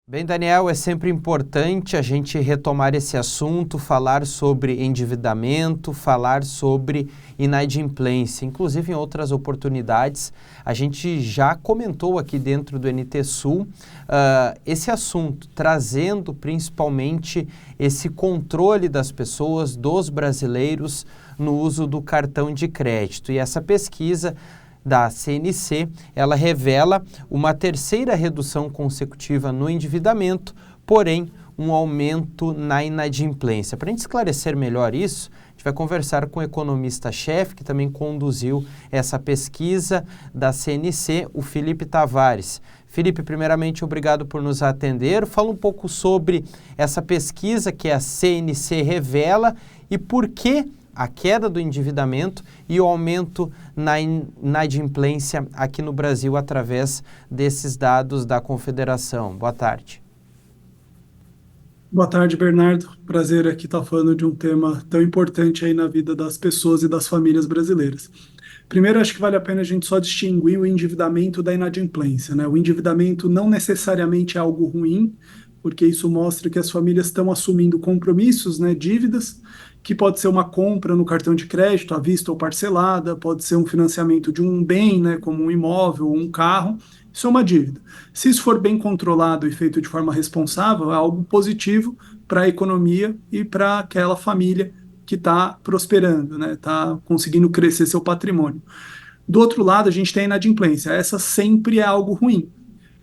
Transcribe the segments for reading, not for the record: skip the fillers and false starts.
Bem, Daniel, é sempre importante a gente retomar esse assunto, falar sobre endividamento, falar sobre inadimplência. Inclusive, em outras oportunidades, a gente já comentou aqui dentro do NT Sul esse assunto, trazendo principalmente esse controle das pessoas, dos brasileiros, no uso do cartão de crédito. E essa pesquisa da CNC, ela revela uma terceira redução consecutiva no endividamento, porém um aumento na inadimplência. Para a gente esclarecer melhor isso, a gente vai conversar com o economista-chefe que também conduziu essa pesquisa da CNC, o Felipe Tavares. Felipe, primeiramente, obrigado por nos atender. Fala um pouco sobre essa pesquisa que a CNC revela e por que a queda do endividamento e o aumento na inadimplência aqui no Brasil através desses dados da Confederação. Boa tarde. Boa tarde, Bernardo. Prazer aqui estar falando de um tema tão importante aí na vida das pessoas e das famílias brasileiras. Primeiro, acho que vale a pena a gente só distinguir o endividamento da inadimplência, né? O endividamento não necessariamente é algo ruim, porque isso mostra que as famílias estão assumindo compromissos, né, dívidas, que pode ser uma compra no cartão de crédito, à vista ou parcelada, pode ser um financiamento de um bem, né, como um imóvel ou um carro. Isso é uma dívida. Se isso for bem controlado e feito de forma responsável, é algo positivo para a economia e para aquela família que está prosperando, né? Está conseguindo crescer seu patrimônio. Do outro lado, a gente tem a inadimplência. Essa sempre é algo ruim,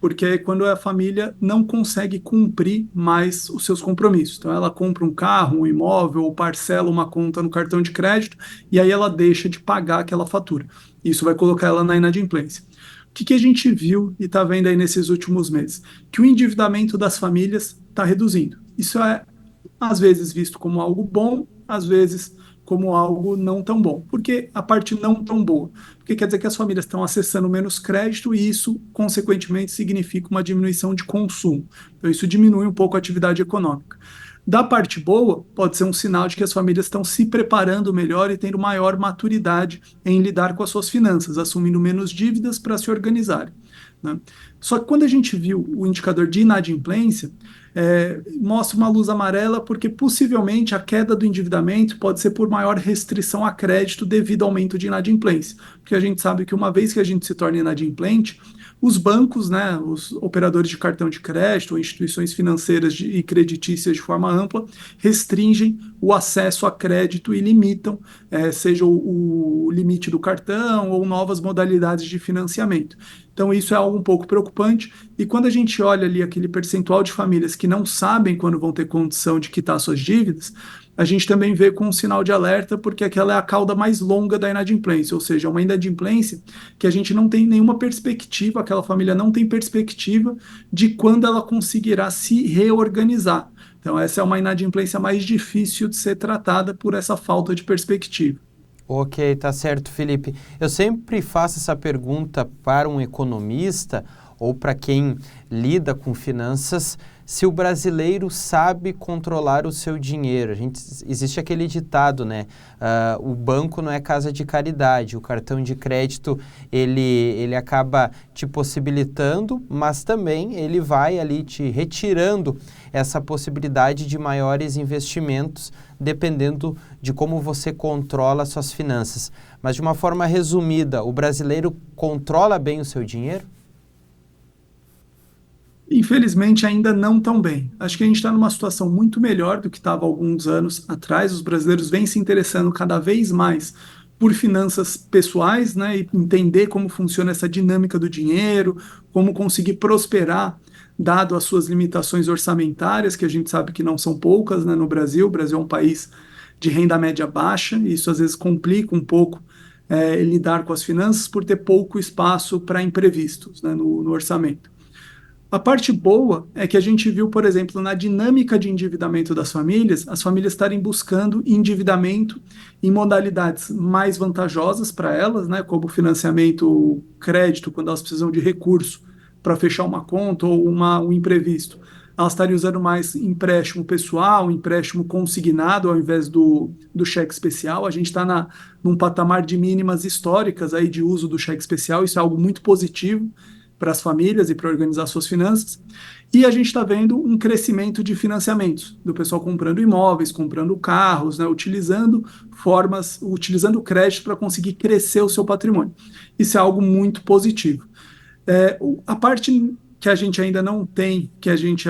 porque é quando a família não consegue cumprir mais os seus compromissos. Então, ela compra um carro, um imóvel, ou parcela uma conta no cartão de crédito, e aí ela deixa de pagar aquela fatura. Isso vai colocar ela na inadimplência. O que a gente viu e está vendo aí nesses últimos meses? Que o endividamento das famílias está reduzindo. Isso é, às vezes, visto como algo bom, às vezes como algo não tão bom. Por que a parte não tão boa? Porque quer dizer que as famílias estão acessando menos crédito e isso, consequentemente, significa uma diminuição de consumo. Então, isso diminui um pouco a atividade econômica. Da parte boa, pode ser um sinal de que as famílias estão se preparando melhor e tendo maior maturidade em lidar com as suas finanças, assumindo menos dívidas para se organizarem, né? Só que quando a gente viu o indicador de inadimplência, mostra uma luz amarela porque possivelmente a queda do endividamento pode ser por maior restrição a crédito devido ao aumento de inadimplência. Porque a gente sabe que uma vez que a gente se torna inadimplente, os bancos, né, os operadores de cartão de crédito, ou instituições financeiras e creditícias de forma ampla, restringem o acesso a crédito e limitam, seja o limite do cartão ou novas modalidades de financiamento. Então, isso é algo um pouco preocupante. E quando a gente olha ali aquele percentual de famílias que não sabem quando vão ter condição de quitar suas dívidas, a gente também vê com um sinal de alerta, porque aquela é a cauda mais longa da inadimplência, ou seja, uma inadimplência que a gente não tem nenhuma perspectiva, aquela família não tem perspectiva de quando ela conseguirá se reorganizar. Então, essa é uma inadimplência mais difícil de ser tratada por essa falta de perspectiva. Ok, tá certo, Felipe. Eu sempre faço essa pergunta para um economista ou para quem lida com finanças, se o brasileiro sabe controlar o seu dinheiro. Existe aquele ditado, né? O banco não é casa de caridade, o cartão de crédito ele acaba te possibilitando, mas também ele vai ali te retirando essa possibilidade de maiores investimentos, dependendo de como você controla suas finanças. Mas de uma forma resumida, o brasileiro controla bem o seu dinheiro? Infelizmente, ainda não tão bem. Acho que a gente está numa situação muito melhor do que estava há alguns anos atrás. Os brasileiros vêm se interessando cada vez mais por finanças pessoais, né, e entender como funciona essa dinâmica do dinheiro, como conseguir prosperar, dado as suas limitações orçamentárias, que a gente sabe que não são poucas, né, no Brasil. O Brasil é um país de renda média baixa, e isso às vezes complica um pouco lidar com as finanças por ter pouco espaço para imprevistos, né, no orçamento. A parte boa é que a gente viu, por exemplo, na dinâmica de endividamento das famílias, as famílias estarem buscando endividamento em modalidades mais vantajosas para elas, né, como financiamento, crédito, quando elas precisam de recurso para fechar uma conta ou um imprevisto. Elas estarem usando mais empréstimo pessoal, empréstimo consignado ao invés do cheque especial. A gente está num patamar de mínimas históricas aí de uso do cheque especial, isso é algo muito positivo para as famílias e para organizar suas finanças. E a gente está vendo um crescimento de financiamentos, do pessoal comprando imóveis, comprando carros, né, utilizando crédito para conseguir crescer o seu patrimônio. Isso é algo muito positivo. A parte que a gente ainda não tem, que a gente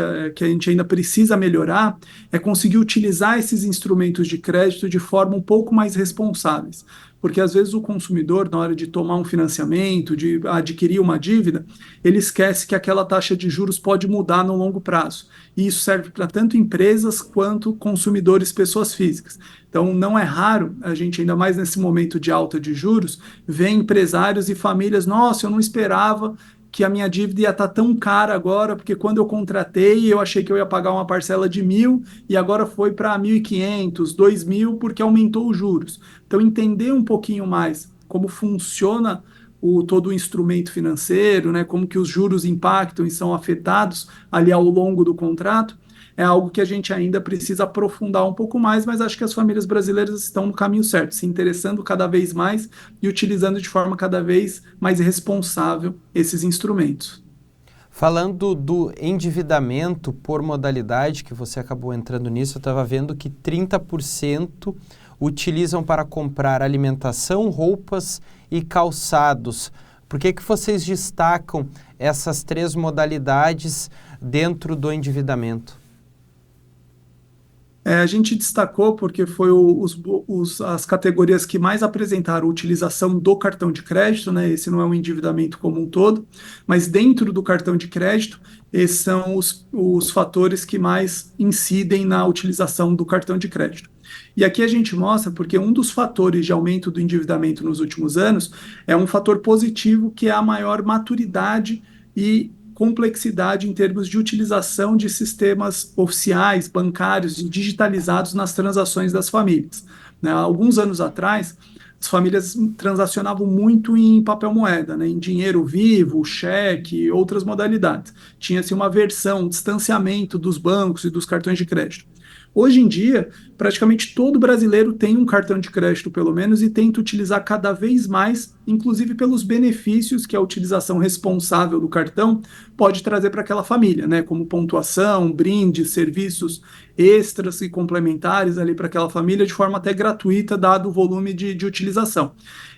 ainda precisa melhorar, é conseguir utilizar esses instrumentos de crédito de forma um pouco mais responsáveis. Porque às vezes o consumidor, na hora de tomar um financiamento, de adquirir uma dívida, ele esquece que aquela taxa de juros pode mudar no longo prazo. E isso serve para tanto empresas quanto consumidores, pessoas físicas. Então, não é raro a gente, ainda mais nesse momento de alta de juros, ver empresários e famílias, nossa, eu não esperava que a minha dívida ia estar tão cara agora, porque quando eu contratei, eu achei que eu ia pagar uma parcela de 1.000 e agora foi para 1.500, 2.000, porque aumentou os juros. Então, entender um pouquinho mais como funciona todo o instrumento financeiro, né, como que os juros impactam e são afetados ali ao longo do contrato, é algo que a gente ainda precisa aprofundar um pouco mais, mas acho que as famílias brasileiras estão no caminho certo, se interessando cada vez mais e utilizando de forma cada vez mais responsável esses instrumentos. Falando do endividamento por modalidade, que você acabou entrando nisso, eu estava vendo que 30% utilizam para comprar alimentação, roupas e calçados. Por que que vocês destacam essas três modalidades dentro do endividamento? A gente destacou porque foi as categorias que mais apresentaram utilização do cartão de crédito, né? Esse não é um endividamento como um todo, mas dentro do cartão de crédito, esses são os fatores que mais incidem na utilização do cartão de crédito. E aqui a gente mostra porque um dos fatores de aumento do endividamento nos últimos anos é um fator positivo, que é a maior maturidade e complexidade em termos de utilização de sistemas oficiais, bancários e digitalizados nas transações das famílias. Né? Há alguns anos atrás, as famílias transacionavam muito em papel moeda, né? Em dinheiro vivo, cheque e outras modalidades. Tinha-se uma versão, um distanciamento dos bancos e dos cartões de crédito. Hoje em dia, praticamente todo brasileiro tem um cartão de crédito, pelo menos, e tenta utilizar cada vez mais, inclusive pelos benefícios que a utilização responsável do cartão pode trazer para aquela família, né? Como pontuação, brindes, serviços extras e complementares ali para aquela família, de forma até gratuita, dado o volume de utilização.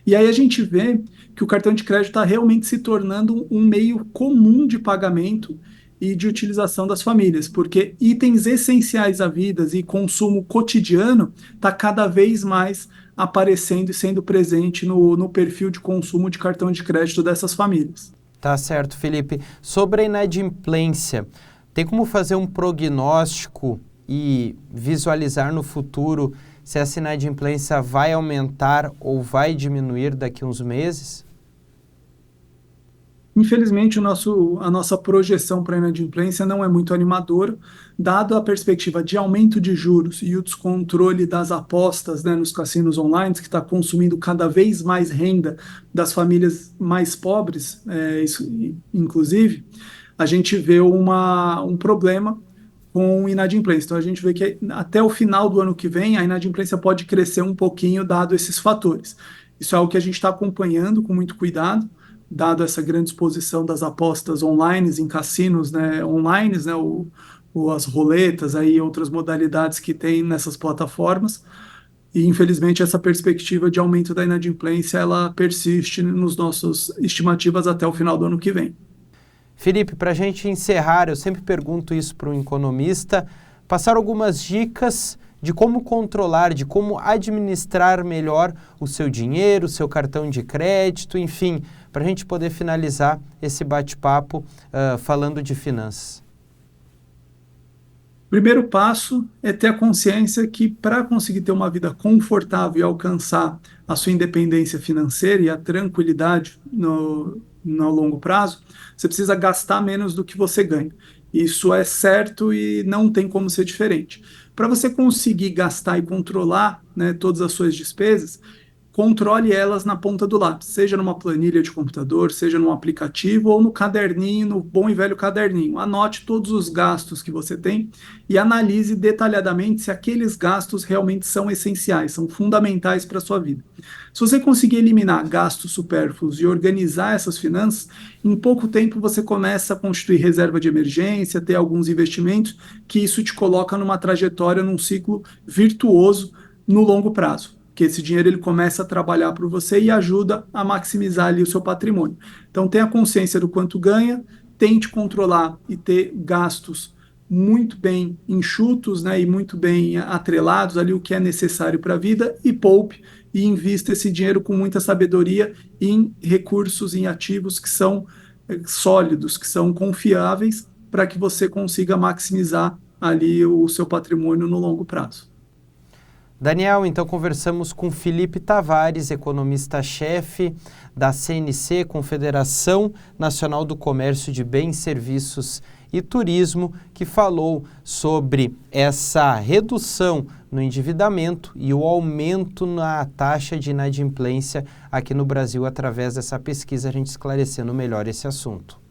E aí a gente vê que o cartão de crédito está realmente se tornando um meio comum de pagamento e de utilização das famílias, porque itens essenciais à vida e consumo cotidiano está cada vez mais aparecendo e sendo presente no perfil de consumo de cartão de crédito dessas famílias. Tá certo, Felipe. Sobre a inadimplência, tem como fazer um prognóstico e visualizar no futuro se essa inadimplência vai aumentar ou vai diminuir daqui a uns meses? Infelizmente, a nossa projeção para a inadimplência não é muito animadora, dado a perspectiva de aumento de juros e o descontrole das apostas, né, nos cassinos online, que está consumindo cada vez mais renda das famílias mais pobres, inclusive, a gente vê um problema com inadimplência. Então, a gente vê que até o final do ano que vem, a inadimplência pode crescer um pouquinho, dado esses fatores. Isso é algo que a gente está acompanhando com muito cuidado, dado essa grande exposição das apostas online em cassinos, né, online, né, as roletas, aí, outras modalidades que tem nessas plataformas. E, infelizmente, essa perspectiva de aumento da inadimplência, ela persiste nos nossos estimativas até o final do ano que vem. Felipe, para a gente encerrar, eu sempre pergunto isso para um economista, passar algumas dicas de como controlar, de como administrar melhor o seu dinheiro, o seu cartão de crédito, enfim, para a gente poder finalizar esse bate-papo falando de finanças. Primeiro passo é ter a consciência que, para conseguir ter uma vida confortável e alcançar a sua independência financeira e a tranquilidade no longo prazo, você precisa gastar menos do que você ganha. Isso é certo e não tem como ser diferente. Para você conseguir gastar e controlar, né, todas as suas despesas, controle elas na ponta do lápis, seja numa planilha de computador, seja num aplicativo ou no caderninho, no bom e velho caderninho. Anote todos os gastos que você tem e analise detalhadamente se aqueles gastos realmente são essenciais, são fundamentais para a sua vida. Se você conseguir eliminar gastos supérfluos e organizar essas finanças, em pouco tempo você começa a constituir reserva de emergência, ter alguns investimentos, que isso te coloca numa trajetória, num ciclo virtuoso no longo prazo, que esse dinheiro ele começa a trabalhar para você e ajuda a maximizar ali o seu patrimônio. Então tenha consciência do quanto ganha, tente controlar e ter gastos muito bem enxutos, né, e muito bem atrelados ali o que é necessário para a vida, e poupe e invista esse dinheiro com muita sabedoria em recursos, em ativos que são sólidos, que são confiáveis, para que você consiga maximizar ali o seu patrimônio no longo prazo. Daniel, então conversamos com Felipe Tavares, economista-chefe da CNC, Confederação Nacional do Comércio de Bens, Serviços e Turismo, que falou sobre essa redução no endividamento e o aumento na taxa de inadimplência aqui no Brasil através dessa pesquisa, a gente esclarecendo melhor esse assunto.